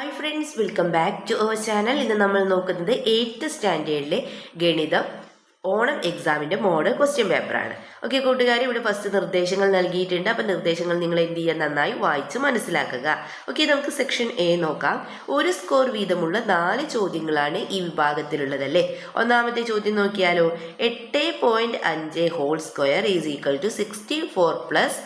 Hi friends, welcome back to our channel. ഇന്ന് നമ്മൾ നോക്കുന്നത് 8th സ്റ്റാൻഡേർഡിലെ ഗണിതം ഓണം എക്സാമിൻ്റെ മോഡൽ ക്വസ്റ്റ്യൻ പേപ്പറാണ്. ഓക്കെ കൂട്ടുകാർ, ഇവിടെ ഫസ്റ്റ് നിർദ്ദേശങ്ങൾ നൽകിയിട്ടുണ്ട്. അപ്പം നിർദ്ദേശങ്ങൾ നിങ്ങൾ എന്ത് ചെയ്യുക, നന്നായി വായിച്ച് മനസ്സിലാക്കുക. ഓക്കെ, നമുക്ക് സെക്ഷൻ എ നോക്കാം. ഒരു സ്കോർ വീതമുള്ള 4 ചോദ്യങ്ങളാണ് ഈ വിഭാഗത്തിലുള്ളതല്ലേ. ഒന്നാമത്തെ ചോദ്യം നോക്കിയാലോ. 8.5 whole square is equal to 64 plus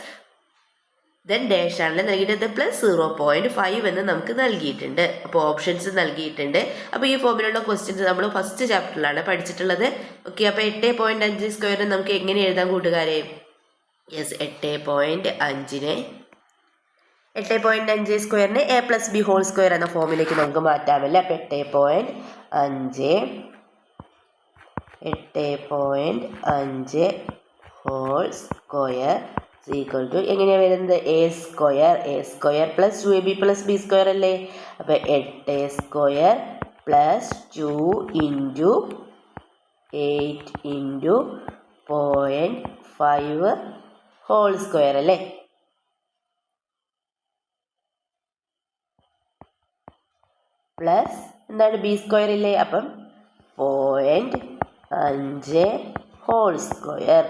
then dash ആണല്ലേ നൽകിയിട്ട് പ്ലസ് 0.5 എന്ന് നമുക്ക് നൽകിയിട്ടുണ്ട്. അപ്പോൾ ഓപ്ഷൻസ് നൽകിയിട്ടുണ്ട്. അപ്പോൾ ഈ ഫോമിലുള്ള ക്വസ്റ്റ്യൻസ് നമ്മൾ ഫസ്റ്റ് ചാപ്റ്ററിലാണ് പഠിച്ചിട്ടുള്ളത്. ഓക്കെ, അപ്പോൾ 8.5 സ്ക്വയറിന് നമുക്ക് എങ്ങനെ എഴുതാം കൂട്ടുകാരെ? യെസ്, 8.5 സ്ക്വയറിന് A+B ഹോൾ സ്ക്വയർ എന്ന ഫോമിലേക്ക് നമുക്ക് മാറ്റാമല്ലേ. അപ്പോൾ 8.5 ഹോൾ സ്ക്വയർ ഈക്വൽ ടു എങ്ങനെയാണ് വരുന്നത്? A square plus 2ab plus B square അല്ലേ. അപ്പോൾ 8a square plus 2 into 8 into 0.5 whole square അല്ലേ. പ്ലസ് എന്താണ് ബി സ്ക്വയർ ഇല്ലേ. അപ്പം 0.5 ഹോൾ സ്ക്വയർ.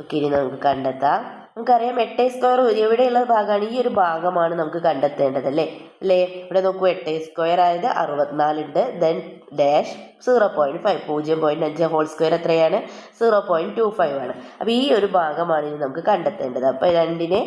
ഓക്കെ, ഇനി നമുക്ക് കണ്ടെത്താം. നമുക്കറിയാം 8a സ്ക്വയർ എവിടെയുള്ള ഭാഗമാണ്? ഈ ഒരു ഭാഗമാണ് നമുക്ക് കണ്ടെത്തേണ്ടത് അല്ലേ. ഇവിടെ നോക്കൂ, 8a സ്ക്വയർ ആയത് 64 ഉണ്ട്. ദെൻ ഡാഷ് 0.5 0.5 ഹോൾ സ്ക്വയർ എത്രയാണ്? 0.25 ആണ്. അപ്പോൾ ഈ ഒരു ഭാഗമാണ് ഇനി നമുക്ക് കണ്ടെത്തേണ്ടത്. അപ്പോൾ 2നെ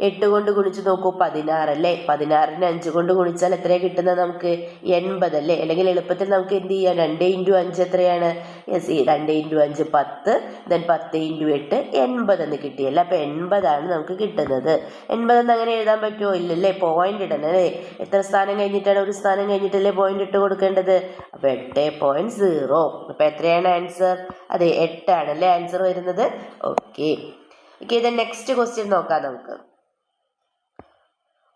8 കൊണ്ട് ഗുണിച്ച് നോക്കൂ, 16 അല്ലേ. 16നെ 5 കൊണ്ട് ഗുണിച്ചാൽ എത്രയാണ് കിട്ടുന്നത് നമുക്ക്? 80 അല്ലേ. അല്ലെങ്കിൽ എളുപ്പത്തിൽ നമുക്ക് എന്ത് ചെയ്യാം? 2 ഇൻറ്റു 5 എത്രയാണ്? യെസ്, 2 ഇൻറ്റു 5 10, ദെൻ 10 ഇൻറ്റു 8 80 എന്ന് കിട്ടിയല്ലേ. അപ്പോൾ 80 ആണ് നമുക്ക് കിട്ടുന്നത്. 80 എന്ന് അങ്ങനെ എഴുതാൻ പറ്റുമോ? ഇല്ലല്ലേ, പോയിന്റ് ഇടണം അല്ലേ. എത്ര സ്ഥാനം കഴിഞ്ഞിട്ടാണ്? ഒരു സ്ഥാനം കഴിഞ്ഞിട്ടല്ലേ പോയിന്റ് ഇട്ട് കൊടുക്കേണ്ടത്. അപ്പോൾ 8.0. അപ്പോൾ എത്രയാണ് ആൻസർ? അതെ, 8 ആണല്ലേ ആൻസർ വരുന്നത്. ഓക്കെ, ഇത് നെക്സ്റ്റ് ക്വസ്റ്റ്യൻ നോക്കാം നമുക്ക്.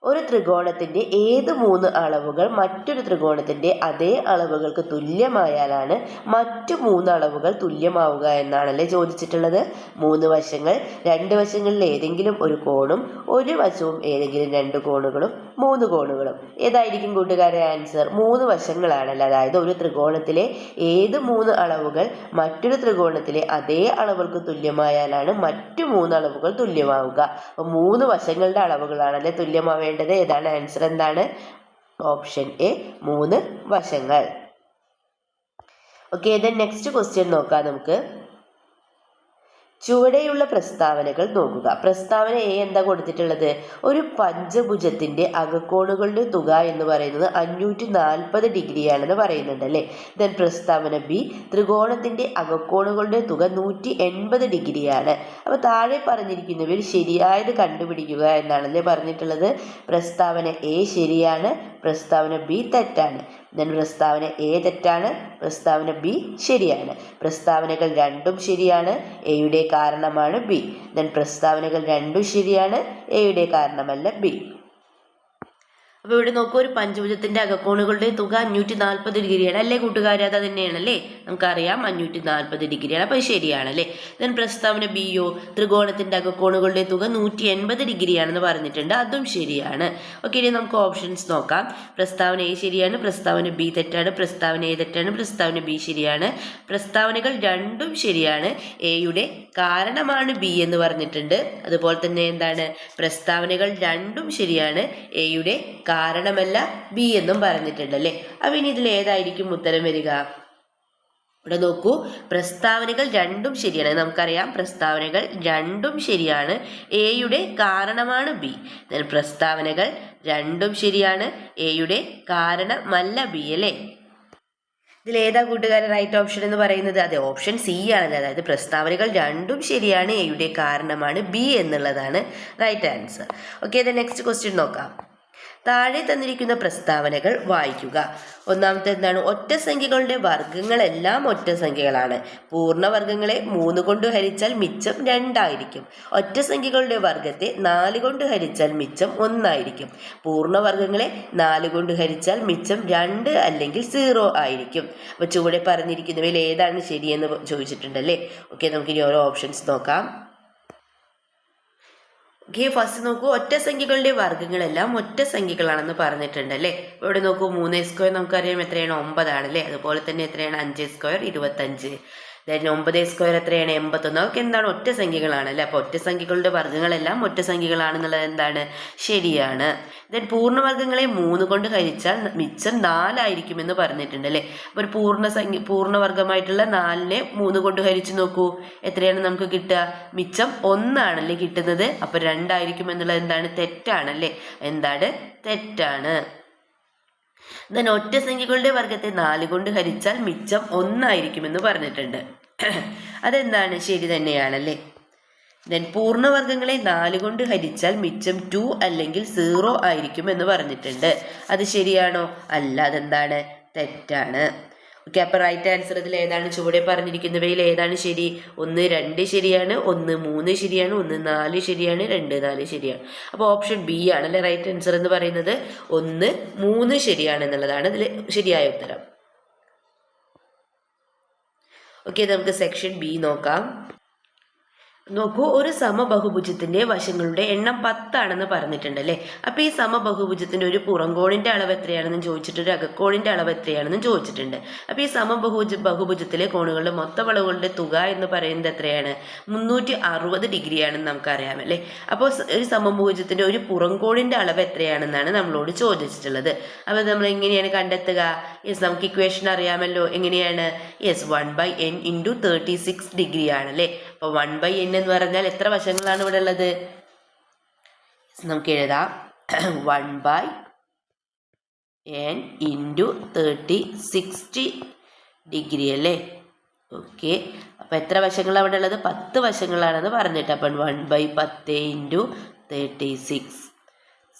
ഒരു ത്രികോണത്തിന്റെ ഏത് 3 അളവുകൾ മറ്റൊരു ത്രികോണത്തിന്റെ അതേ അളവുകൾക്ക് തുല്യമായാലാണ് മറ്റു 3 അളവുകൾ തുല്യമാവുക എന്നാണല്ലേ ചോദിച്ചിട്ടുള്ളത്. 3 വശങ്ങൾ, 2 വശങ്ങളിൽ ഏതെങ്കിലും ഒരു കോണും ഒരു വശവും ഏതെങ്കിലും 2 കോണുകളും 3 കോണുകളും. ഏതായിരിക്കും കൂട്ടുകാരെ ആൻസർ? 3 വശങ്ങളാണല്ലോ. അതായത് ഒരു ത്രികോണത്തിലെ ഏത് 3 അളവുകൾ മറ്റൊരു ത്രികോണത്തിലെ അതേ അളവുകൾക്ക് തുല്യമായാലാണ് മറ്റു 3 അളവുകൾ തുല്യമാവുക. അപ്പോൾ 3 വശങ്ങളുടെ അളവുകളാണല്ലേ തുല്യമാവേണ്ടത്. ഏതാണ് ആൻസർ? എന്താണ്? ഓപ്ഷൻ എ, 3 വശങ്ങൾ. ഓക്കെ, നെക്സ്റ്റ് ക്വസ്റ്റ്യൻ നോക്കാം നമുക്ക്. ചുവടെയുള്ള പ്രസ്താവനകൾ നോക്കുക. പ്രസ്താവന എ എന്താ കൊടുത്തിട്ടുള്ളത്? ഒരു പഞ്ചഭുജത്തിന്റെ അകക്കോണുകളുടെ തുക എന്ന് പറയുന്നത് 540 ഡിഗ്രിയാണെന്ന് പറയുന്നുണ്ട് അല്ലേ. ദെൻ പ്രസ്താവന ബി, ത്രികോണത്തിന്റെ അകക്കോണുകളുടെ തുക 180 ഡിഗ്രിയാണ്. അപ്പോൾ താഴെ പറഞ്ഞിരിക്കുന്നവയിൽ ശരിയായത് കണ്ടുപിടിക്കുക എന്നാണല്ലേ പറഞ്ഞിട്ടുള്ളത്. പ്രസ്താവന എ ശരിയാണ്, പ്രസ്താവന ബി തെറ്റാണ്. ദെൻ പ്രസ്താവന എ തെറ്റാണ്, പ്രസ്താവന ബി ശരിയാണ്. പ്രസ്താവനകൾ രണ്ടും ശരിയാണ്, എയുടെ കാരണമാണ് ബി. ദെൻ പ്രസ്താവനകൾ രണ്ടും ശരിയാണ്, എയുടെ കാരണമല്ല ബി. അപ്പോൾ ഇവിടെ നോക്കൂ, ഒരു പഞ്ചഭുജത്തിന്റെ അകക്കോണുകളുടെ തുക 540 ഡിഗ്രിയാണ് അല്ലേ കൂട്ടുകാരെ. അത് തന്നെയാണല്ലേ, നമുക്കറിയാം 540 ഡിഗ്രിയാണ്. അപ്പോൾ ശരിയാണല്ലേ. ദെൻ പ്രസ്താവന ബിയോ, ത്രികോണത്തിന്റെ അകക്കോണുകളുടെ തുക 180 ഡിഗ്രിയാണെന്ന് പറഞ്ഞിട്ടുണ്ട്. അതും ശരിയാണ്. ഓക്കെ, ഇനി നമുക്ക് ഓപ്ഷൻസ് നോക്കാം. പ്രസ്താവന എ ശരിയാണ്, പ്രസ്താവന ബി തെറ്റാണ്, പ്രസ്താവന എ തെറ്റാണ്, പ്രസ്താവന ബി ശരിയാണ്. പ്രസ്താവനകൾ രണ്ടും ശരിയാണ്, എയുടെ കാരണമാണ് ബി എന്ന് പറഞ്ഞിട്ടുണ്ട്. അതുപോലെ തന്നെ എന്താണ്? പ്രസ്താവനകൾ രണ്ടും ശരിയാണ്, എയുടെ കാരണമല്ല ബി എന്നും പറഞ്ഞിട്ടുണ്ടല്ലേ. അപ്പം ഇനി ഇതിൽ ഏതായിരിക്കും ഉത്തരം വരിക? ഇവിടെ നോക്കൂ, പ്രസ്താവനകൾ രണ്ടും ശരിയാണ്. നമുക്കറിയാം പ്രസ്താവനകൾ രണ്ടും ശരിയാണ്, എയുടെ കാരണമാണ് ബി. പ്രസ്താവനകൾ രണ്ടും ശരിയാണ്, എയുടെ കാരണമല്ല ബി അല്ലേ. ഇതിൽ ഏതാ കൂട്ടുകാരൻ റൈറ്റ് ഓപ്ഷൻ എന്ന് പറയുന്നത്? അതെ, ഓപ്ഷൻ സി ആണല്ലോ. അതായത് പ്രസ്താവനകൾ രണ്ടും ശരിയാണ്, എയുടെ കാരണമാണ് ബി എന്നുള്ളതാണ് right answer. Okay, next question നോക്കാം. താഴെ തന്നിരിക്കുന്ന പ്രസ്താവനകൾ വായിക്കുക. ഒന്നാമത്തെ എന്താണ്? ഒറ്റ സംഖ്യകളുടെ വർഗ്ഗങ്ങളെല്ലാം ഒറ്റ സംഖ്യകളാണ്. പൂർണ്ണവർഗ്ഗങ്ങളെ 3 കൊണ്ട് ഹരിച്ചാൽ മിച്ചം 2 ആയിരിക്കും. ഒറ്റ സംഖ്യകളുടെ വർഗ്ഗത്തെ 4 കൊണ്ട് ഹരിച്ചാൽ മിച്ചം 1 ആയിരിക്കും. പൂർണ്ണവർഗ്ഗങ്ങളെ 4 കൊണ്ട് ഹരിച്ചാൽ മിച്ചം 2 അല്ലെങ്കിൽ 0 ആയിരിക്കും. അപ്പോൾ ചുവടെ പറഞ്ഞിരിക്കുന്നവയിൽ ഏതാണ് ശരിയെന്ന് ചോദിച്ചിട്ടുണ്ടല്ലേ. ഓക്കെ, നമുക്കിനി ഓരോ ഓപ്ഷൻസ് നോക്കാം. ഓക്കെ, ഫസ്റ്റ് നോക്കൂ, ഒറ്റ സംഖ്യകളുടെ വർഗ്ഗങ്ങളെല്ലാം ഒറ്റ സംഖ്യകളാണെന്ന് പറഞ്ഞിട്ടുണ്ട് അല്ലേ. ഇവിടെ നോക്കൂ, 3² നമുക്കറിയാം എത്രയാണ്, 9 ആണല്ലേ. അതുപോലെ തന്നെ എത്രയാണ്, 5² 25. ദെൻ 9² എത്രയാണ്, 81. അതൊക്കെ എന്താണ്, ഒറ്റ സംഖ്യകളാണ് അല്ലേ. അപ്പോൾ ഒറ്റ സംഖ്യകളുടെ വർഗ്ഗങ്ങളെല്ലാം ഒറ്റ സംഖ്യകളാണെന്നുള്ളത് എന്താണ്, ശരിയാണ്. ദെൻ പൂർണ്ണവർഗ്ഗങ്ങളെ 3 കൊണ്ട് ഹരിച്ചാൽ മിച്ചം 4 ആയിരിക്കുമെന്ന് പറഞ്ഞിട്ടുണ്ട് അല്ലേ. അപ്പോൾ ഒരു പൂർണ്ണവർഗ്ഗമായിട്ടുള്ള 4നെ 3 കൊണ്ട് ഹരിച്ച് നോക്കൂ, എത്രയാണ് നമുക്ക് കിട്ടുക, മിച്ചം 1 ആണല്ലേ കിട്ടുന്നത്. അപ്പോൾ 2 ആയിരിക്കും എന്നുള്ളത് എന്താണ്, തെറ്റാണല്ലേ. എന്താണ്, തെറ്റാണ്. ദെൻ ഒറ്റ സംഖ്യകളുടെ വർഗ്ഗത്തെ 4 കൊണ്ട് ഹരിച്ചാൽ മിച്ചം 1 ആയിരിക്കുമെന്ന് പറഞ്ഞിട്ടുണ്ട്. അതെന്താണ്, ശരി തന്നെയാണല്ലേ. ദെൻ പൂർണ്ണവർഗ്ഗങ്ങളെ 4 കൊണ്ട് ഹരിച്ചാൽ മിച്ചം 2 അല്ലെങ്കിൽ 0 ആയിരിക്കും എന്ന് പറഞ്ഞിട്ടുണ്ട്. അത് ശരിയാണോ, അല്ല, അതെന്താണ്, തെറ്റാണ്. ഓക്കെ, അപ്പോൾ റൈറ്റ് ആൻസർ ഇതിൽ ഏതാണ്, ചുവടെ പറഞ്ഞിരിക്കുന്നവയിൽ ഏതാണ് ശരി, 1 2 ശരിയാണ്, 1 3 ശരിയാണ്, 1 4 ശരിയാണ്, 2 4 ശരിയാണ്. അപ്പോൾ ഓപ്ഷൻ ബി ആണല്ലേ റൈറ്റ് ആൻസർ എന്ന് പറയുന്നത്. 1 3 ശരിയാണ് എന്നുള്ളതാണ് ഇതിൽ ശരിയായ ഉത്തരം. ഓക്കെ, നമുക്ക് സെക്ഷൻ ബി നോക്കാം. നോക്കൂ, ഒരു സമബഹുഭുജത്തിന്റെ വശങ്ങളുടെ എണ്ണം 10 ആണെന്ന് പറഞ്ഞിട്ടുണ്ട് അല്ലേ. അപ്പൊ ഈ സമബഹുഭുജത്തിന്റെ ഒരു പുറംകോണിന്റെ അളവ് എത്രയാണെന്ന് ചോദിച്ചിട്ട് ഒരു അകക്കോണിന്റെ അളവ് എത്രയാണെന്ന് ചോദിച്ചിട്ടുണ്ട്. അപ്പൊ ഈ ബഹുഭുജത്തിലെ കോണുകളുടെ മൊത്ത വളവുകളുടെ തുക എന്ന് പറയുന്നത് എത്രയാണ്, 360 ഡിഗ്രിയാണെന്ന് നമുക്കറിയാം അല്ലേ. അപ്പോൾ ഒരു സമബഹുഭുജത്തിന്റെ ഒരു പുറംകോണിന്റെ അളവ് എത്രയാണെന്നാണ് നമ്മളോട് ചോദിച്ചിട്ടുള്ളത്. അപ്പോൾ നമ്മൾ എങ്ങനെയാണ് കണ്ടെത്തുക, യെസ് നമുക്ക് ഇക്വേഷൻ അറിയാമല്ലോ. എങ്ങനെയാണ്, യെസ് 1/n × 36 ഡിഗ്രി ആണല്ലേ. അപ്പോൾ 1/n എന്ന് പറഞ്ഞാൽ എത്ര വശങ്ങളാണ് ഇവിടെ ഉള്ളത്, നമുക്ക് എഴുതാം 1/n × 60 ഡിഗ്രി അല്ലേ. ഓക്കെ, അപ്പോൾ എത്ര വശങ്ങളാണ് അവിടെ ഉള്ളത്, 10 വശങ്ങളാണെന്ന് പറഞ്ഞിട്ട്. അപ്പം 1/10 × 36,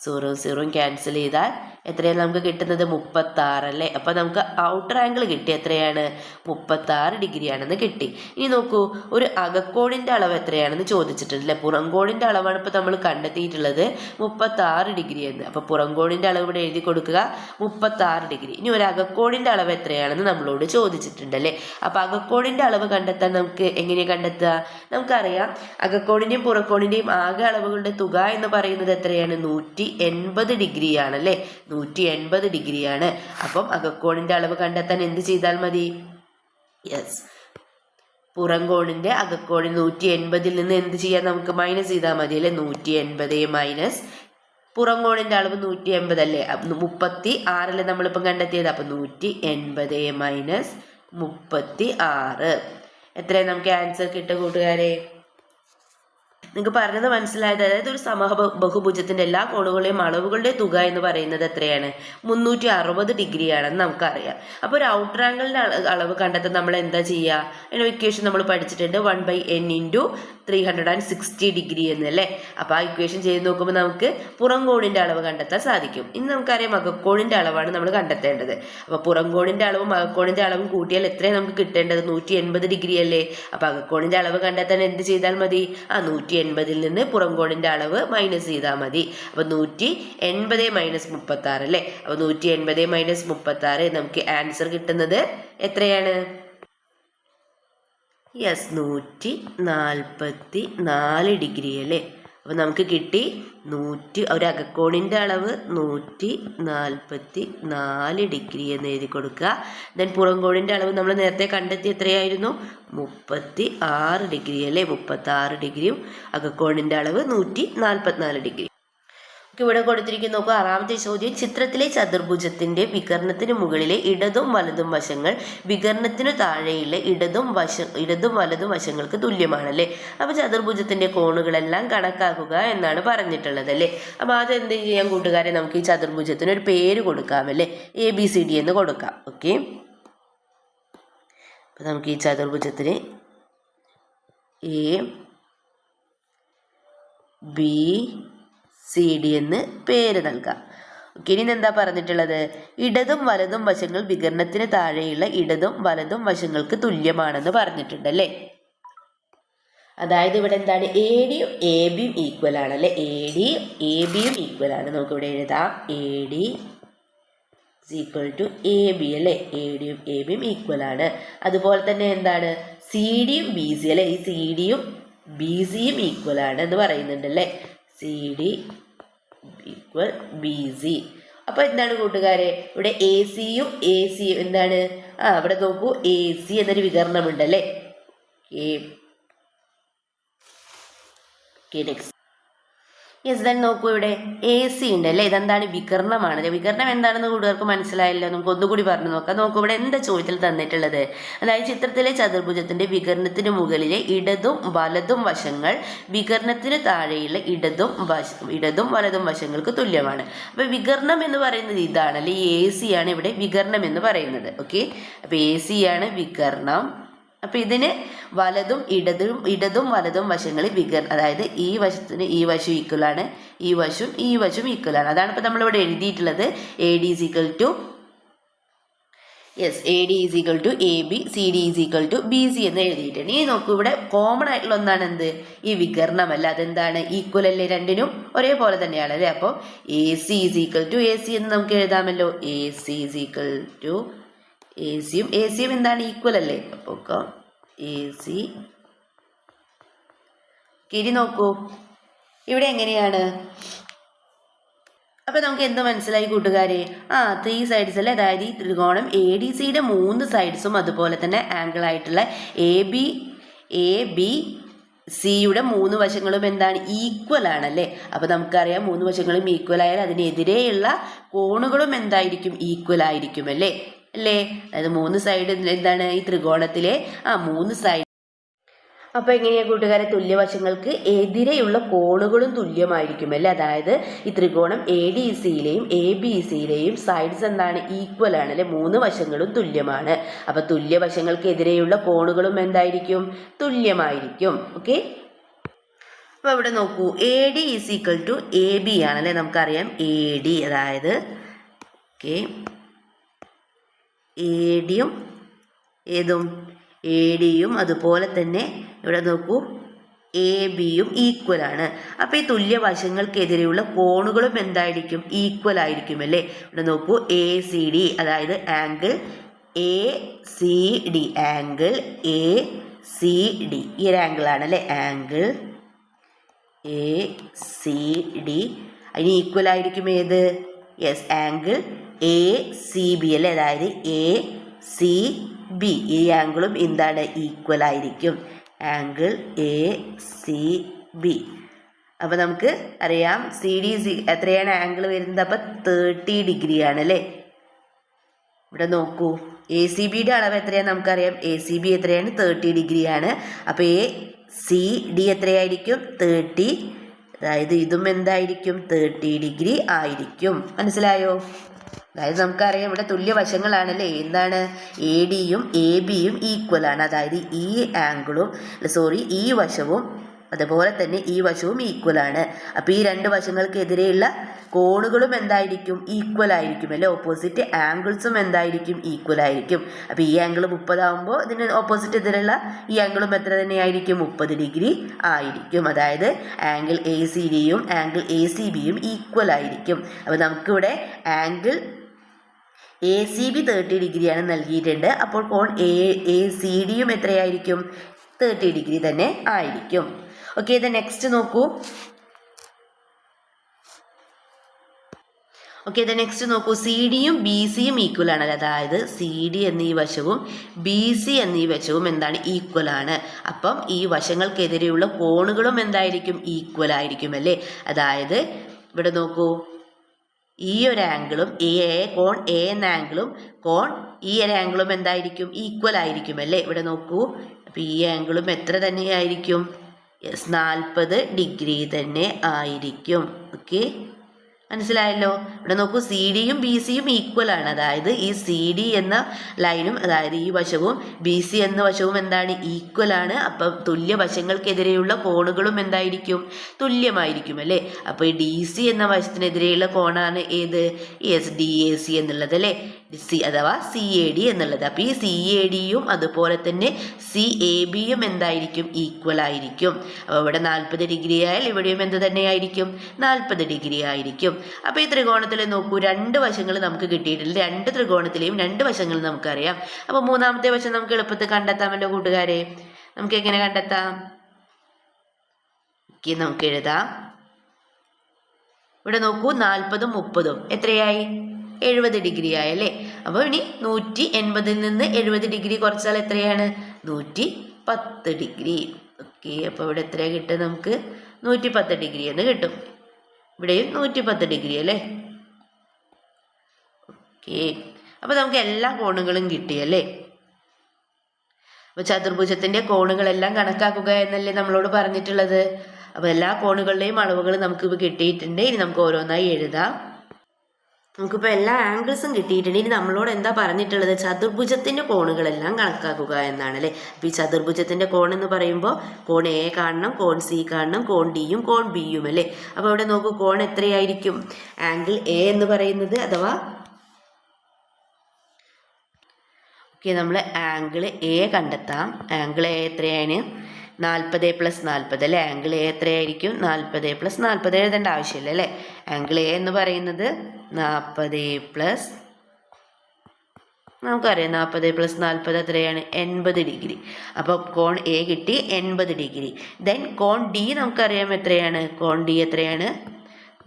0 ക്യാൻസൽ ചെയ്താൽ എത്രയാണ് നമുക്ക് കിട്ടുന്നത്, 36 അല്ലേ. അപ്പോൾ നമുക്ക് ഔട്ടർ ആംഗിൾ കിട്ടി, എത്രയാണ്, 36 ഡിഗ്രിയാണെന്ന് കിട്ടി. ഇനി നോക്കൂ, ഒരു അകക്കോണിൻ്റെ അളവ് എത്രയാണെന്ന് ചോദിച്ചിട്ടുണ്ടല്ലേ. പുറംകോണിൻ്റെ അളവാണ് ഇപ്പോൾ നമ്മൾ കണ്ടെത്തിയിട്ടുള്ളത് 36 ഡിഗ്രി എന്ന്. അപ്പോൾ പുറംകോണിൻ്റെ അളവ് ഇവിടെ എഴുതി കൊടുക്കുക, 36 ഡിഗ്രി. ഇനി ഒരു അകക്കോണിൻ്റെ അളവ് എത്രയാണെന്ന് നമ്മളോട് ചോദിച്ചിട്ടുണ്ടല്ലേ. അപ്പോൾ അകക്കോണിൻ്റെ അളവ് കണ്ടെത്താൻ നമുക്ക് എങ്ങനെ കണ്ടെത്തുക, നമുക്കറിയാം അകക്കോണിൻ്റെയും പുറക്കോണിൻ്റെയും ആകെ അളവുകളുടെ തുക എന്ന് പറയുന്നത് എത്രയാണ്, 180 ഡിഗ്രിയാണല്ലേ. 180 ഡിഗ്രിയാണ്. അപ്പം അകക്കോണിന്റെ അളവ് കണ്ടെത്താൻ എന്ത് ചെയ്താൽ മതി, യെസ് പുറംകോണിന്റെ അകക്കോണിൽ 180 നിന്ന് എന്ത് ചെയ്യാൻ, നമുക്ക് മൈനസ് ചെയ്താൽ മതി അല്ലേ. 180 മൈനസ് പുറംകോണിന്റെ അളവ് 180 അല്ലേ, 36 നമ്മളിപ്പം കണ്ടെത്തിയത്. അപ്പം 180 മൈനസ് 36 എത്രയാണ് നമുക്ക് ആൻസർ കിട്ടുക കൂട്ടുകാരെ. നിങ്ങൾക്ക് പറഞ്ഞത് മനസ്സിലായത്, അതായത് ഒരു ബഹുഭുജത്തിന്റെ എല്ലാ കോണുകളുടെയും അളവുകളുടെ തുക എന്ന് പറയുന്നത് എത്രയാണ്, 360 ഡിഗ്രിയാണെന്ന് നമുക്കറിയാം. അപ്പോൾ ഒരു ഔട്ടർ ആംഗിളിന്റെ അളവ് കണ്ടെത്താൻ നമ്മൾ എന്താ ചെയ്യുക, അതിന് ഇക്വേഷൻ നമ്മൾ പഠിച്ചിട്ടുണ്ട്, 1/n × 360 ഡിഗ്രി എന്നല്ലേ. അപ്പോൾ ആ ഇക്വേഷൻ ചെയ്ത് നോക്കുമ്പോൾ നമുക്ക് പുറംകോണിന്റെ അളവ് കണ്ടെത്താൻ സാധിക്കും. ഇനി നമുക്കറിയാം അകക്കോണിന്റെ അളവാണ് നമ്മൾ കണ്ടെത്തേണ്ടത്. അപ്പോൾ പുറംകോണിന്റെ അളവും അകക്കോണിന്റെ അളവും കൂട്ടിയാൽ എത്രയാണ് നമുക്ക് കിട്ടേണ്ടത്, 180 ഡിഗ്രി അല്ലേ. അപ്പോൾ അകക്കോണിന്റെ അളവ് കണ്ടെത്താൻ എന്ത് ചെയ്താൽ മതി, 180 നിന്ന് പുറംകോണിന്റെ അളവ് മൈനസ് ചെയ്താൽ മതി. അപ്പോൾ 180 മൈനസ് 36 അല്ലേ. അപ്പോൾ 180 മൈനസ് 36 നമുക്ക് ആൻസർ കിട്ടുന്നത് എത്രയാണ്, യെസ് 144 ഡിഗ്രി അല്ലേ. അപ്പോൾ നമുക്ക് കിട്ടി ഒരു അകക്കോണിൻ്റെ അളവ് 144 ഡിഗ്രി എന്ന് എഴുതി കൊടുക്കുക. ദെൻ പുറംകോണിൻ്റെ അളവ് നമ്മൾ നേരത്തെ കണ്ടെത്തി എത്രയായിരുന്നു, 36 ഡിഗ്രി അല്ലേ. 36 ഡിഗ്രിയും അകക്കോണിൻ്റെ അളവ് 144 ഡിഗ്രി. ഇവിടെ കൊടുത്തിരിക്കുന്ന നോക്കുക, 6ാമത്തെ ചോദ്യം, ചിത്രത്തിലെ ചതുർഭുജത്തിന്റെ വികർണത്തിന് മുകളിലെ ഇടതും വലതും വശങ്ങൾ വികർണത്തിനു താഴെയുള്ള ഇടതും വലതും വശങ്ങൾക്ക് തുല്യമാണല്ലേ. അപ്പോൾ ചതുർഭുജത്തിന്റെ കോണുകളെല്ലാം കണക്കാക്കുക എന്നാണ് പറഞ്ഞിട്ടുള്ളത് അല്ലേ. അപ്പോൾ അത് എന്ത് ചെയ്യാൻ കൂട്ടുകാരെ, നമുക്ക് ഈ ചതുർഭുജത്തിന് ഒരു പേര് കൊടുക്കാമല്ലേ, ABCD എന്ന് കൊടുക്കാം. ഓക്കെ, അപ്പോൾ നമുക്ക് ഈ ചതുർഭുജത്തിന് ABCD എന്ന് പേര് നൽകാം. ഓക്കെ, ഇനി എന്താ പറഞ്ഞിട്ടുള്ളത്, ഇടതും വലതും വശങ്ങൾ വികർണത്തിന് താഴെയുള്ള ഇടതും വലതും വശങ്ങൾക്ക് തുല്യമാണെന്ന് പറഞ്ഞിട്ടുണ്ട് അല്ലേ. അതായത് ഇവിടെ എന്താണ്, ADയും ABയും ഈക്വൽ ആണല്ലേ. ADയും ABയും ഈക്വൽ ആണ്. നമുക്കിവിടെ എഴുതാം AD = AB അല്ലേ. ADയും ABയും ഈക്വൽ ആണ്. അതുപോലെ തന്നെ എന്താണ്, CDയും BC അല്ലേ. ഈ CDയും BCയും ഈക്വൽ ആണ് എന്ന് പറയുന്നുണ്ട് അല്ലേ. CD equal BC. അപ്പോൾ എന്താണ് കൂട്ടുകാരെ, ഇവിടെ AC-യും AC-യും എന്താണ്, ഇവിടെ നോക്കൂ, AC എന്നൊരു വികരണമുണ്ടല്ലേ. നെക്സ്റ്റ് യെസ്, ദെൻ നോക്കൂ, ഇവിടെ AC ഉണ്ട് അല്ലേ. ഇതെന്താണ്, വികരണമാണ്. വികരണം എന്താണെന്ന് കൂട്ടുകാർക്ക് മനസ്സിലായല്ലോ. നമുക്ക് ഒന്നുകൂടി പറഞ്ഞു നോക്കാം. നോക്കൂ, ഇവിടെ എന്താ ചോദ്യത്തിൽ തന്നിട്ടുള്ളത്. അതായത് ചിത്രത്തിലെ ചതുർഭുജത്തിന്റെ വികരണത്തിന് മുകളിലെ ഇടതും വലതും വശങ്ങൾ വികരണത്തിന് താഴെയുള്ള ഇടതും വലതും വശങ്ങൾക്ക് തുല്യമാണ്. അപ്പൊ വികരണം എന്ന് പറയുന്നത് ഇതാണ് അല്ലെ, AC ആണ് ഇവിടെ വികരണം എന്ന് പറയുന്നത്. ഓക്കെ, അപ്പൊ AC ആണ് വികരണം. അപ്പൊ ഇതിന് ഇടതും വലതും വശങ്ങളിൽ അതായത് ഈ വശത്തിന് ഈ വശം ഈക്വൽ ആണ്, ഈ വശം ഈക്വൽ ആണ്. അതാണ് ഇപ്പൊ നമ്മളിവിടെ എഴുതിയിട്ടുള്ളത്. AD is equal to AD is equal to AB, CD is equal to BC എന്ന് എഴുതിയിട്ടുണ്ട്. ഇനി നോക്കൂ, ഇവിടെ കോമൺ ആയിട്ടുള്ള ഒന്നാണ് എന്ത്, ഈ വികരണമല്ല. അതെന്താണ്, ഈക്വൽ അല്ലേ, രണ്ടിനും ഒരേപോലെ തന്നെയാണ് അല്ലേ. അപ്പോൾ AC is equal to AC എന്ന് നമുക്ക് എഴുതാമല്ലോ. AC is equal to AC-യും എന്താണ്, ഈക്വൽ അല്ലേ. അപ്പോൾ AC. ഇനി നോക്കൂ, ഇവിടെ എങ്ങനെയാണ്. അപ്പൊ നമുക്ക് എന്ത് മനസ്സിലായി കൂട്ടുകാരെ, 3 സൈഡ്സ് അല്ലേ. അതായത് ഈ ത്രികോണം ADCയുടെ 3 സൈഡ്സും അതുപോലെ തന്നെ ആംഗിൾ ആയിട്ടുള്ള ABCയുടെ 3 വശങ്ങളും എന്താണ്, ഈക്വൽ ആണല്ലേ. അപ്പൊ നമുക്കറിയാം 3 വശങ്ങളും ഈക്വൽ ആയാൽ അതിനെതിരെയുള്ള കോണുകളും എന്തായിരിക്കും, ഈക്വൽ ആയിരിക്കും അല്ലേ. അതായത് 3 സൈഡ് എന്താണ്, ഈ ത്രികോണത്തിലെ 3 സൈഡ്. അപ്പൊ എങ്ങനെയാ കൂട്ടുകാരെ, തുല്യവശങ്ങൾക്ക് എതിരെയുള്ള കോണുകളും തുല്യമായിരിക്കും അല്ലേ. അതായത് ഈ ത്രികോണം ADCയിലെയും ABCയിലെയും സൈഡ്സ് എന്താണ്, ഈക്വൽ ആണ് അല്ലെ. 3 വശങ്ങളും തുല്യമാണ്. അപ്പൊ തുല്യവശങ്ങൾക്ക് എതിരെയുള്ള കോണുകളും എന്തായിരിക്കും, തുല്യമായിരിക്കും. ഓക്കെ, അപ്പൊ ഇവിടെ നോക്കൂ, AD is equal to AB ആണല്ലേ. നമുക്കറിയാം AD, അതായത് ADയും അതുപോലെ തന്നെ ഇവിടെ നോക്കൂ AB-യും ഈക്വൽ ആണ്. അപ്പൊ ഈ തുല്യവശങ്ങൾക്കെതിരെയുള്ള കോണുകളും എന്തായിരിക്കും, ഈക്വൽ ആയിരിക്കും അല്ലേ. ഇവിടെ നോക്കൂ, ACD, അതായത് ആംഗിൾ ACD, ഈ ഒരു ആംഗിൾ ആണ് അല്ലേ, ആംഗിൾ ACD. അതിന് ഈക്വൽ ആയിരിക്കും ഏത്, ആംഗിൾ ACB അല്ലേ. അതായത് ACB, ഈ ആംഗിളും എന്താണ്, ഈക്വൽ ആയിരിക്കും, ആംഗിൾ ACB. അപ്പൊ നമുക്ക് അറിയാം CD എത്രയാണ് ആംഗിൾ വരുന്നത്, അപ്പൊ 30 ഡിഗ്രി ആണ് അല്ലേ. ഇവിടെ നോക്കൂ, ACBയുടെ അളവ് എത്രയാണ് നമുക്കറിയാം, ACB എത്രയാണ്, 30 ഡിഗ്രി ആണ്. അപ്പൊ ACD എത്രയായിരിക്കും, 30. അതായത് ഇതും എന്തായിരിക്കും, 30 ഡിഗ്രി ആയിരിക്കും. മനസ്സിലായോ. അതായത് നമുക്കറിയാം ഇവിടെ തുല്യവശങ്ങളാണല്ലേ. എന്താണ്, ADയും ABയും ഈക്വൽ ആണ്. അതായത് ഈ വശവും അതുപോലെ തന്നെ ഈ വശവും ഈക്വൽ ആണ്. അപ്പൊ ഈ 2 വശങ്ങൾക്കെതിരെയുള്ള കോണുകളും എന്തായിരിക്കും, ഈക്വൽ ആയിരിക്കും അല്ലെ. ഓപ്പോസിറ്റ് ആംഗിൾസും എന്തായിരിക്കും, ഈക്വൽ ആയിരിക്കും. അപ്പൊ ഈ ആംഗിൾ 30 ആകുമ്പോൾ ഇതിന് ഓപ്പോസിറ്റ് എതിരെയുള്ള ഈ ആംഗിളും എത്ര തന്നെയായിരിക്കും, 30 ഡിഗ്രി ആയിരിക്കും. അതായത് ആംഗിൾ ACDയും ആംഗിൾ ACBയും ഈക്വൽ ആയിരിക്കും. അപ്പൊ നമുക്കിവിടെ ആംഗിൾ ACB 30 ഡിഗ്രിയാണ് നൽകിയിട്ടുണ്ട്. അപ്പോൾ കോൺ ACDയും എത്രയായിരിക്കും, 30 ഡിഗ്രി തന്നെ ആയിരിക്കും. ഓക്കെ, ഇത് നെക്സ്റ്റ് നോക്കൂ. CD-യും BC-യും ഈക്വൽ ആണ്. അതായത് CD എന്നീ വശവും BC എന്നീ വശവും എന്താണ്, ഈക്വൽ ആണ്. അപ്പം ഈ വശങ്ങൾക്കെതിരെയുള്ള കോണുകളും എന്തായിരിക്കും, ഈക്വൽ ആയിരിക്കും അല്ലേ. അതായത് ഇവിടെ നോക്കൂ, ഈ ഒരു ആംഗിളും കോൺ A എന്ന ആംഗിളും കോൺ ഈ ഒരു ആംഗിളും എന്തായിരിക്കും, ഈക്വൽ ആയിരിക്കും അല്ലേ. ഇവിടെ നോക്കൂ, അപ്പൊ ഈ ആംഗിളും എത്ര തന്നെയായിരിക്കും, 40 ഡിഗ്രി തന്നെ ആയിരിക്കും. ഓക്കെ, മനസ്സിലായല്ലോ. ഇവിടെ നോക്കൂ, CD-യും BC-യും ഈക്വൽ ആണ്. അതായത് ഈ CD എന്ന ലൈനും അതായത് ഈ വശവും BC എന്ന വശവും എന്താണ്, ഈക്വൽ ആണ്. അപ്പം തുല്യവശങ്ങൾക്കെതിരെയുള്ള കോണുകളും എന്തായിരിക്കും, തുല്യമായിരിക്കും അല്ലേ. അപ്പോൾ ഈ DC എന്ന വശത്തിനെതിരെയുള്ള കോണാണ് ഏത്, DAC എന്നുള്ളത് അല്ലേ, അഥവാ CAD എന്നുള്ളത്. അപ്പോൾ ഈ CAD-യും അതുപോലെ തന്നെ CAB-യും എന്തായിരിക്കും, ഈക്വൽ ആയിരിക്കും. അപ്പോൾ ഇവിടെ 40 ഡിഗ്രി ആയാൽ ഇവിടെയും എന്ത് തന്നെയായിരിക്കും, 40 ഡിഗ്രി ആയിരിക്കും. അപ്പോൾ ഈ ത്രികോണത്തിൽ നോക്കൂ, 2 വശങ്ങൾ നമുക്ക് കിട്ടിയിട്ടില്ല. 2 ത്രികോണത്തിലെയും 2 വശങ്ങൾ നമുക്കറിയാം. അപ്പോൾ മൂന്നാമത്തെ വശം നമുക്ക് എളുപ്പത്തിൽ കണ്ടെത്താമല്ലോ കൂട്ടുകാരെ. നമുക്ക് എങ്ങനെ കണ്ടെത്താം, നമുക്ക് എഴുതാം ഇവിടെ നോക്കൂ 40ഉം 30ഉം എത്രയായി 70 ഡിഗ്രി ആയല്ലേ. അപ്പോൾ ഇനി 180 നിന്ന് 70 ഡിഗ്രി കുറച്ചാൽ എത്രയാണ് 110 ഡിഗ്രി. ഓക്കെ, അപ്പോൾ ഇവിടെ എത്രയാണ് കിട്ടുക നമുക്ക് 110 ഡിഗ്രി എന്ന് കിട്ടും. ഇവിടെയും 110 ഡിഗ്രി അല്ലേ. ഓക്കെ, അപ്പോൾ നമുക്ക് എല്ലാ കോണുകളും കിട്ടിയല്ലേ. അപ്പോൾ ചതുർഭുജത്തിൻ്റെ കോണുകളെല്ലാം കണക്കാക്കുക എന്നല്ലേ നമ്മളോട് പറഞ്ഞിട്ടുള്ളത്. അപ്പോൾ എല്ലാ കോണുകളുടെയും അളവുകൾ നമുക്കിപ്പോൾ കിട്ടിയിട്ടുണ്ട്. ഇനി നമുക്ക് ഓരോന്നായി എഴുതാം. നമുക്കിപ്പോൾ എല്ലാ ആംഗിൾസും കിട്ടിയിട്ടുണ്ട്. ഇനി നമ്മളോട് എന്താ പറഞ്ഞിട്ടുള്ളത്, ചതുർഭുജത്തിൻ്റെ കോണുകളെല്ലാം കണക്കാക്കുക എന്നാണ് അല്ലേ. അപ്പോൾ ഈ ചതുർഭുജത്തിൻ്റെ കോൺ എന്ന് പറയുമ്പോൾ കോൺ എ കാണണം, കോൺ സി കാണണം, കോൺ ഡിയും കോൺ ബിയും അല്ലേ. അപ്പോൾ ഇവിടെ നോക്കൂ, കോൺ എത്രയായിരിക്കും ആംഗിൾ എ എന്ന് പറയുന്നത്, അഥവാ ഓക്കെ നമ്മൾ ആംഗിൾ എ കണ്ടെത്താം. ആംഗിൾ എ എത്രയാണ് 40 + 40 അല്ലേ. ആംഗിൾ എ എത്രയായിരിക്കും 40 + 40 എഴുതേണ്ട ആവശ്യമില്ല അല്ലേ. ആംഗിൾ എ എന്ന് പറയുന്നത് 40 നമുക്കറിയാം 40 + 40 എത്രയാണ് 80 ഡിഗ്രി. അപ്പോൾ കോൺ എ കിട്ടി 80 ഡിഗ്രി. ദെൻ കോൺ ഡി നമുക്കറിയാം എത്രയാണ്, കോൺ ഡി എത്രയാണ്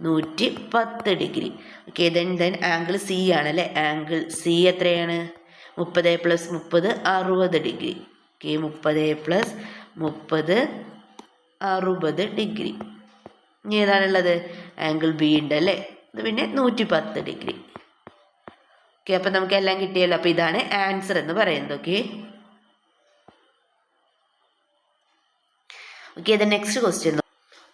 110 degree. Okay, then angle C ആണ് അല്ലേ. ആംഗിൾ സി എത്രയാണ് 30 + 30 60 ഡിഗ്രി. Okay, 30 + 30 60 degree. ഇനി ഏതാണുള്ളത്, ആംഗിൾ ബി ഉണ്ട് അല്ലേ. ഇത് പിന്നെ 110 ഡിഗ്രി. ഓക്കെ, അപ്പം നമുക്ക് എല്ലാം കിട്ടിയല്ലോ. അപ്പോൾ ഇതാണ് ആൻസർ എന്ന് പറയുന്നത്. ഓക്കെ ഓക്കെ ഇത് നെക്സ്റ്റ് ക്വസ്റ്റ്യൻ.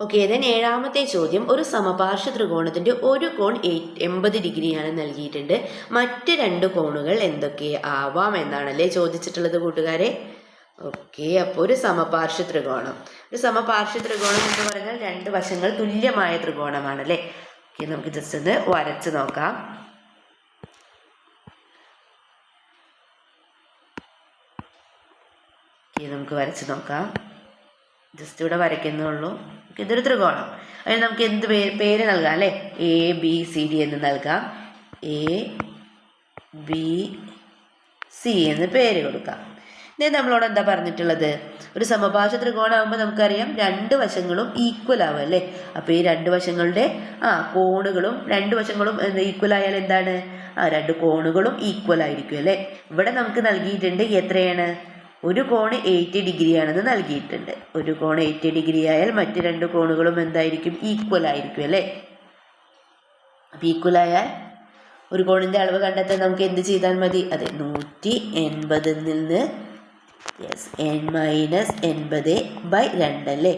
ഓക്കെ, ദെൻ 7ാമത്തെ ചോദ്യം, ഒരു സമപാർശ്വ ത്രികോണത്തിൻ്റെ ഒരു കോൺ 80 ഡിഗ്രിയാണ് നൽകിയിട്ടുണ്ട്. മറ്റ് 2 കോണുകൾ എന്തൊക്കെ ആവാം എന്നാണല്ലേ ചോദിച്ചിട്ടുള്ളത് കൂട്ടുകാരെ. ഓക്കെ, അപ്പോൾ ഒരു സമപാർശ്വ ത്രികോണം എന്ന് പറഞ്ഞാൽ 2 വശങ്ങൾ തുല്യമായ ത്രികോണമാണല്ലേ. ഓക്കെ, നമുക്ക് ജസ്റ്റ് ഒന്ന് വരച്ച് നോക്കാം. ഓക്കെ, നമുക്ക് വരച്ച് നോക്കാം. ജസ്റ്റ് ഇവിടെ വരയ്ക്കുന്നുള്ളൂ. ഇതൊരു ത്രികോണം. അതിന് നമുക്ക് എന്ത് പേര് നൽകാം അല്ലേ, ABCD എന്ന് നൽകാം. ABC എന്ന് പേര് കൊടുക്കാം. ഇതേ നമ്മളോട് എന്താ പറഞ്ഞിട്ടുള്ളത്, ഒരു സമപാർശ്വ ത്രികോണം ആകുമ്പോൾ നമുക്കറിയാം 2 വശങ്ങളും ഈക്വൽ ആവും അല്ലേ. അപ്പോൾ ഈ 2 വശങ്ങളുടെ കോണുകളും 2 വശങ്ങളും ഈക്വൽ ആയാൽ എന്താണ്, 2 കോണുകളും ഈക്വൽ ആയിരിക്കും അല്ലേ. ഇവിടെ നമുക്ക് നൽകിയിട്ടുണ്ട് എത്രയാണ്, ഒരു കോണ് 80 ഡിഗ്രിയാണെന്ന് നൽകിയിട്ടുണ്ട്. ഒരു കോൺ 80 ഡിഗ്രി ആയാൽ മറ്റ് 2 കോണുകളും എന്തായിരിക്കും, ഈക്വൽ ആയിരിക്കും അല്ലേ. അപ്പം ഈക്വൽ ആയാൽ ഒരു കോണിൻ്റെ അളവ് കണ്ടെത്താൻ നമുക്ക് എന്ത് ചെയ്താൽ മതി, അതെ 180 നിന്ന് n-80/2 അല്ലേ.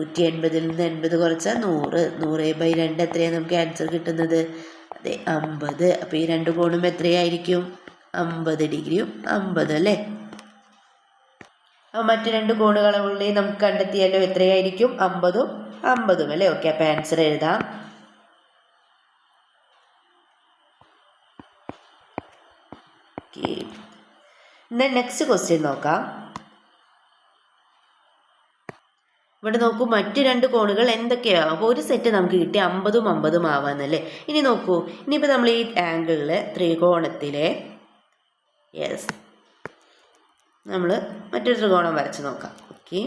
180 നിന്ന് 80 കുറച്ചാൽ 100, 100/2 എത്രയാണ് നമുക്ക് ആൻസർ കിട്ടുന്നത്, അതെ 50. അപ്പോൾ ഈ 2 കോണും എത്രയായിരിക്കും 50 ഡിഗ്രിയും 50 അല്ലേ. മറ്റ് 2 കോണുകളുടെ നമുക്ക് കണ്ടെത്തിയാലോ എത്രയായിരിക്കും 50ഉം 50ഉം അല്ലേ. ഓക്കെ, അപ്പോൾ ആൻസർ എഴുതാം. ഓക്കെ, നെക്സ്റ്റ് ക്വസ്റ്റ്യൻ നോക്കാം. ഇവിടെ നോക്കൂ, മറ്റ് 2 കോണുകൾ എന്തൊക്കെയാവും. അപ്പോൾ ഒരു സെറ്റ് നമുക്ക് കിട്ടി 50ഉം 50ഉം ആവാന്നല്ലേ. ഇനി നോക്കൂ, ഇനിയിപ്പോൾ നമ്മൾ ഈ ആംഗിളിലെ ത്രികോണത്തിലെ നമ്മൾ മറ്റൊരു ത്രികോണം വരച്ച് നോക്കാം. ഓക്കെ,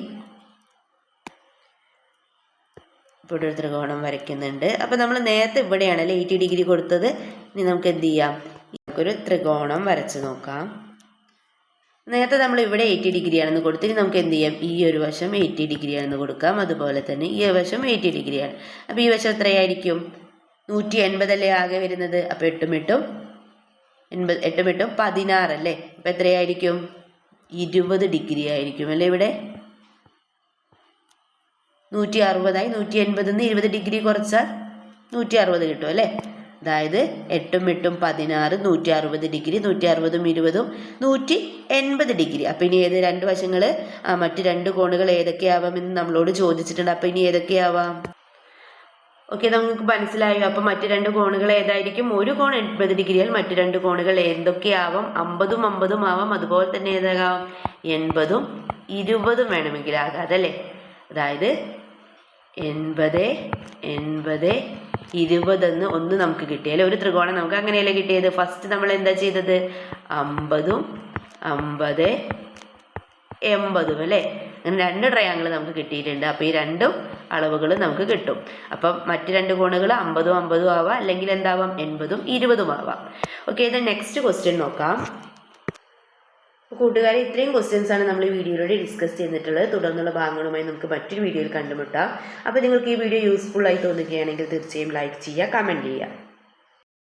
ഇപ്പോൾ ഇവിടെ ഒരു ത്രികോണം വരയ്ക്കുന്നുണ്ട്. അപ്പോൾ നമ്മൾ നേരത്തെ ഇവിടെയാണല്ലേ 80 ഡിഗ്രി കൊടുത്തത്. ഇനി നമുക്ക് എന്ത് ചെയ്യാം, നമുക്കൊരു ത്രികോണം വരച്ച് നോക്കാം. നേരത്തെ നമ്മൾ ഇവിടെ 80 ഡിഗ്രിയാണെന്ന് കൊടുത്ത് ഇനി നമുക്ക് എന്ത് ചെയ്യാം, ഈ ഒരു വശം 80 ഡിഗ്രിയാണെന്ന് കൊടുക്കാം. അതുപോലെ തന്നെ ഈ വശം 80 ഡിഗ്രിയാണ്. അപ്പോൾ ഈ വശം എത്രയായിരിക്കും 180 അല്ലേ ആകെ വരുന്നത്. അപ്പോൾ 8 8 16 അല്ലേ. അപ്പോൾ എത്രയായിരിക്കും 20 ഡിഗ്രി ആയിരിക്കും അല്ലേ. ഇവിടെ 160 180 നിന്ന് 20 ഡിഗ്രി കുറച്ചാൽ 160 കിട്ടും അല്ലേ. അതായത് 8 8 16 160 ഡിഗ്രി, 160ഉം 20ഉം 180 ഡിഗ്രി. അപ്പം ഇനി ഏത് 2 വശങ്ങൾ മറ്റ് 2 കോണുകൾ ഏതൊക്കെയാവാമെന്ന് നമ്മളോട് ചോദിച്ചിട്ടുണ്ട്. അപ്പം ഇനി ഏതൊക്കെയാവാം, ഓക്കെ നമുക്ക് മനസ്സിലായോ. അപ്പം മറ്റ് 2 കോണുകൾ ഏതായിരിക്കും, ഒരു കോൺ 80 ഡിഗ്രിയാൽ മറ്റ് 2 കോണുകൾ എന്തൊക്കെയാവാം, 50ഉം 50ഉം ആവാം. അതുപോലെ തന്നെ ഏതാകാം 80ഉം 20ഉം വേണമെങ്കിൽ ആകാം അതല്ലേ. അതായത് 80 80 20 ഒന്ന് നമുക്ക് കിട്ടിയാലേ ഒരു ത്രികോണം നമുക്ക് അങ്ങനെയല്ലേ കിട്ടിയത്. ഫസ്റ്റ് നമ്മൾ എന്താ ചെയ്തത് 50ഉം 50 80ഉം അല്ലേ. അങ്ങനെ 2 ട്രയാങ്കിൾ നമുക്ക് കിട്ടിയിട്ടുണ്ട്. അപ്പോൾ ഈ രണ്ടും അളവുകൾ നമുക്ക് കിട്ടും. അപ്പം മറ്റ് 2 കോണുകൾ 50ഉം 50ഉം ആവാം, അല്ലെങ്കിൽ എന്താവാം 80ഉം 20ഉം ആവാം. ഓക്കെ, ഇത് നെക്സ്റ്റ് ക്വസ്റ്റ്യൻ നോക്കാം. കൂട്ടുകാരെ, ഇത്രയും ക്വസ്റ്റ്യൻസ് ആണ് നമ്മൾ ഈ വീഡിയോയിലൂടെ ഡിസ്കസ് ചെയ്തിട്ടുള്ളത്. തുടർന്നുള്ള ഭാഗങ്ങളുമായി നമുക്ക് മറ്റൊരു വീഡിയോയിൽ കണ്ടുമുട്ടാം. അപ്പോൾ നിങ്ങൾക്ക് ഈ വീഡിയോ യൂസ്ഫുൾ ആയി തോന്നുകയാണെങ്കിൽ തീർച്ചയായും ലൈക്ക് ചെയ്യുക, കമൻറ്റ് ചെയ്യുക.